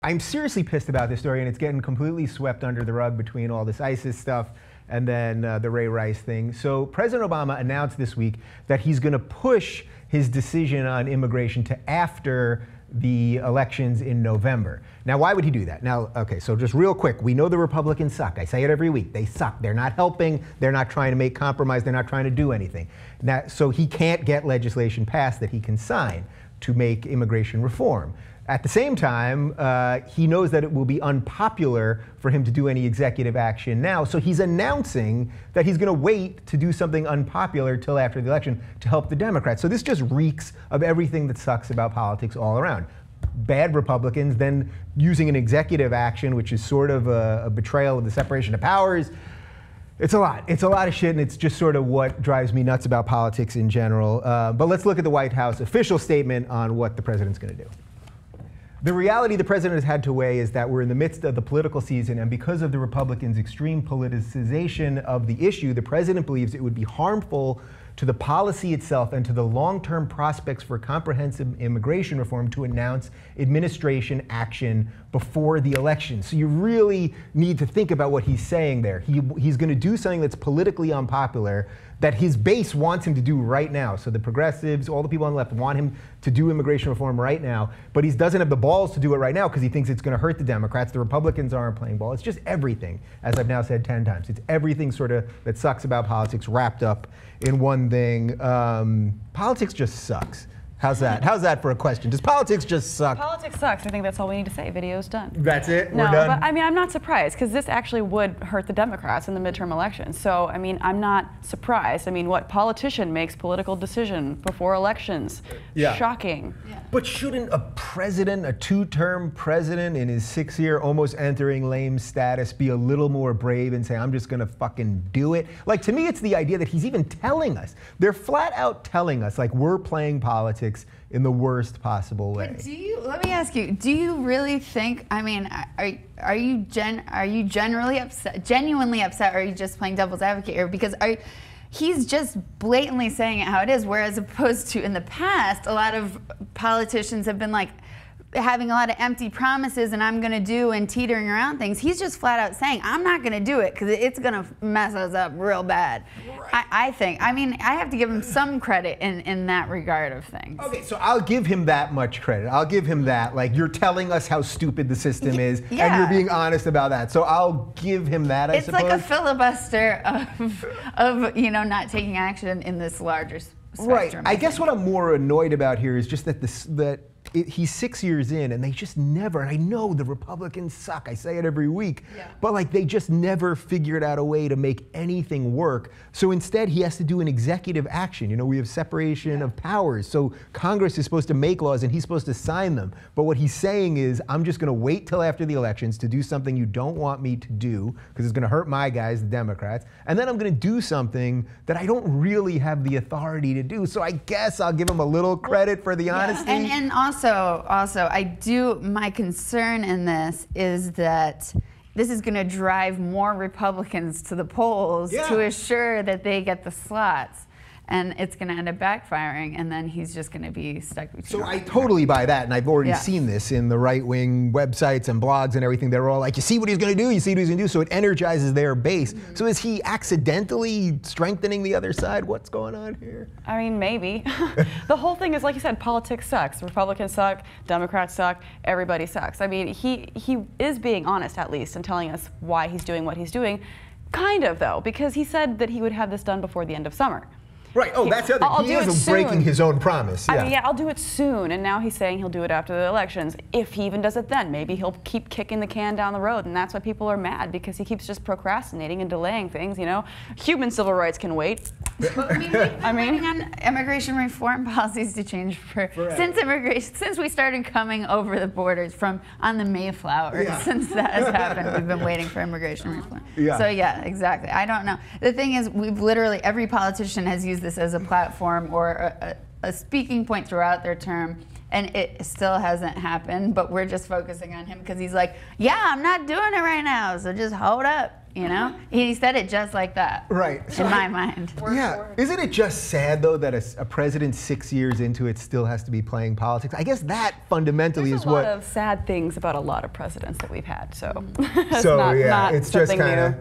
I'm seriously pissed about this story, and it's getting completely swept under the rug between all this ISIS stuff and then the Ray Rice thing. So President Obama announced this week that he's going to push his decision on immigration to after the elections in November. Now, why would he do that? Now, okay, so just real quick, we know the Republicans suck. I say it every week. They suck. They're not helping. They're not trying to make compromise. They're not trying to do anything. Now, so he can't get legislation passed that he can sign to make immigration reform. At the same time, he knows that it will be unpopular for him to do any executive action now, so he's announcing that he's going to wait to do something unpopular till after the election to help the Democrats. So this just reeks of everything that sucks about politics all around. Bad Republicans, then using an executive action, which is sort of a betrayal of the separation of powers. It's a lot. It's a lot of shit, and it's just sort of what drives me nuts about politics in general. But let's look at the White House official statement on what the president's going to do. The reality the president has had to weigh is that we're in the midst of the political season, and because of the Republicans' extreme politicization of the issue, the president believes it would be harmful to the policy itself and to the long-term prospects for comprehensive immigration reform to announce administration action before the election. So you really need to think about what he's saying there. He's going to do something that's politically unpopular that his base wants him to do right now. So the progressives, all the people on the left want him to do immigration reform right now, but he doesn't have the balls to do it right now because he thinks it's going to hurt the Democrats. The Republicans aren't playing ball. It's just everything, as I've now said 10 times. It's everything sort of that sucks about politics wrapped up in one thing. Politics just sucks. How's that? How's that for a question? Does politics just suck? Politics sucks. I think that's all we need to say. Video's done. That's it? No, we're done? But I mean, I'm not surprised because this actually would hurt the Democrats in the midterm elections. So, I mean, I'm not surprised. I mean, what politician makes political decision before elections? Yeah. Shocking. Yeah. But shouldn't a president, a two-term president in his 6-year, almost entering lame status, be a little more brave and say, I'm just going to fucking do it? Like, to me, it's the idea that he's even telling us. They're flat out telling us, like, we're playing politics in the worst possible way. But let me ask you, do you really think, I mean, are you genuinely upset, or are you just playing devil's advocate here? Because he's just blatantly saying it how it is, whereas opposed to in the past, a lot of politicians have been like having a lot of empty promises and I'm gonna do and teetering around things. He's just flat out saying, I'm not gonna do it because it's gonna mess us up real bad. Right. I think. I mean, I have to give him some credit in that regard of things. Okay, so I'll give him that much credit. I'll give him that. Like, you're telling us how stupid the system is, and you're being honest about that. So I'll give him that, I suppose. It's like a filibuster of you know, not taking action in this larger spectrum. Right. I guess what I'm more annoyed about here is just that he's 6 years in and they just never, and I know the Republicans suck, I say it every week, but like they just never figured out a way to make anything work. So instead he has to do an executive action. You know, we have separation of powers. So Congress is supposed to make laws and he's supposed to sign them. But what he's saying is, I'm just gonna wait till after the elections to do something you don't want me to do, because it's gonna hurt my guys, the Democrats, and then I'm gonna do something that I don't really have the authority to do. So I guess I'll give him a little credit for the honesty. And also, my concern in this is that this is going to drive more Republicans to the polls to assure that they get the slots. And it's going to end up backfiring, and then he's just going to be stuck between. So I totally buy that, and I've already seen this in the right-wing websites and blogs and everything. They're all like, you see what he's going to do, you see what he's going to do, so it energizes their base. So is he accidentally strengthening the other side? What's going on here? I mean, maybe. The whole thing is, like you said, politics sucks. Republicans suck, Democrats suck, everybody sucks. I mean, he is being honest, at least, and telling us why he's doing what he's doing. Kind of, though, because he said that he would have this done before the end of summer. Right. Oh, that's the other. He is breaking his own promise. I mean, I'll do it soon. And now he's saying he'll do it after the elections. If he even does it then, maybe he'll keep kicking the can down the road. And that's why people are mad, because he keeps just procrastinating and delaying things. You know, human civil rights can wait. But, I mean, waiting on immigration reform policies to change since we started coming over the borders on the Mayflower. Since that has happened, we've been waiting for immigration reform. So yeah, exactly. I don't know. The thing is, we've literally, every politician has used this as a platform or a speaking point throughout their term, and it still hasn't happened, but we're just focusing on him because he's like, yeah, I'm not doing it right now, so just hold up. You know, he said it just like that. Right. In my mind. Yeah. Isn't it just sad though that a president 6 years into it still has to be playing politics? I guess that fundamentally There's is a what. lot of sad things about a lot of presidents that we've had. So. It's just kind of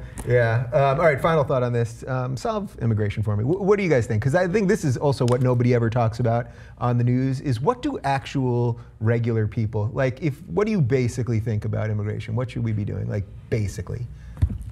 all right. Final thought on this: solve immigration for me. What do you guys think? Because I think this is also what nobody ever talks about on the news: is what do actual regular people like? What do you basically think about immigration? What should we be doing? Like basically.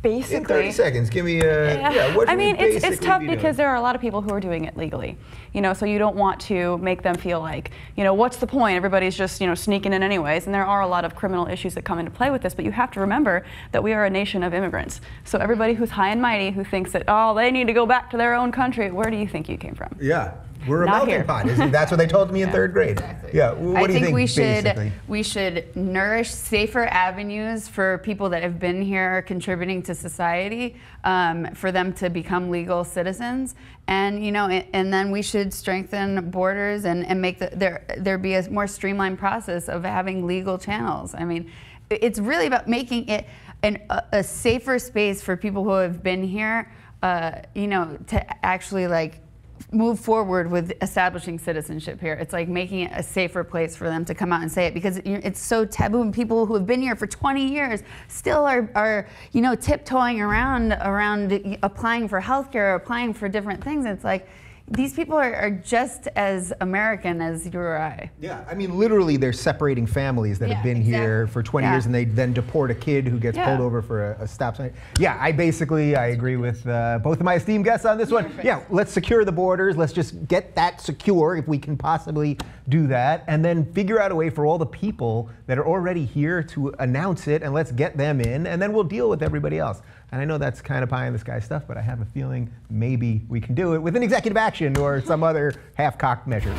Basically. In 30 seconds, give me a, what I mean, it's tough be because doing? there are a lot of people who are doing it legally. You know, so you don't want to make them feel like, you know, what's the point? Everybody's just, you know, sneaking in anyways. And there are a lot of criminal issues that come into play with this, but you have to remember that we are a nation of immigrants. So everybody who's high and mighty who thinks that, oh, they need to go back to their own country, where do you think you came from? Yeah. We're a Not melting here. pot. That's what they told me in third grade. Exactly. Yeah. What do you think? We should nourish safer avenues for people that have been here contributing to society, for them to become legal citizens, and and then we should strengthen borders and make there be a more streamlined process of having legal channels. I mean, it's really about making it a safer space for people who have been here, to actually move forward with establishing citizenship here. It's like making it a safer place for them to come out and say it, because it's so taboo, and people who have been here for 20 years still are tiptoeing around applying for healthcare or applying for different things. It's like these people are just as American as you or I. Yeah, I mean, literally, they're separating families that have been here for 20 years, and they then deport a kid who gets pulled over for a stop sign. Yeah, I agree with both of my esteemed guests on this one. Yeah, let's secure the borders. Let's just get that secure if we can possibly do that, and then figure out a way for all the people that are already here to announce it, and let's get them in, and then we'll deal with everybody else. And I know that's kind of pie in the sky stuff, but I have a feeling maybe we can do it with an executive action or some other half-cocked measure.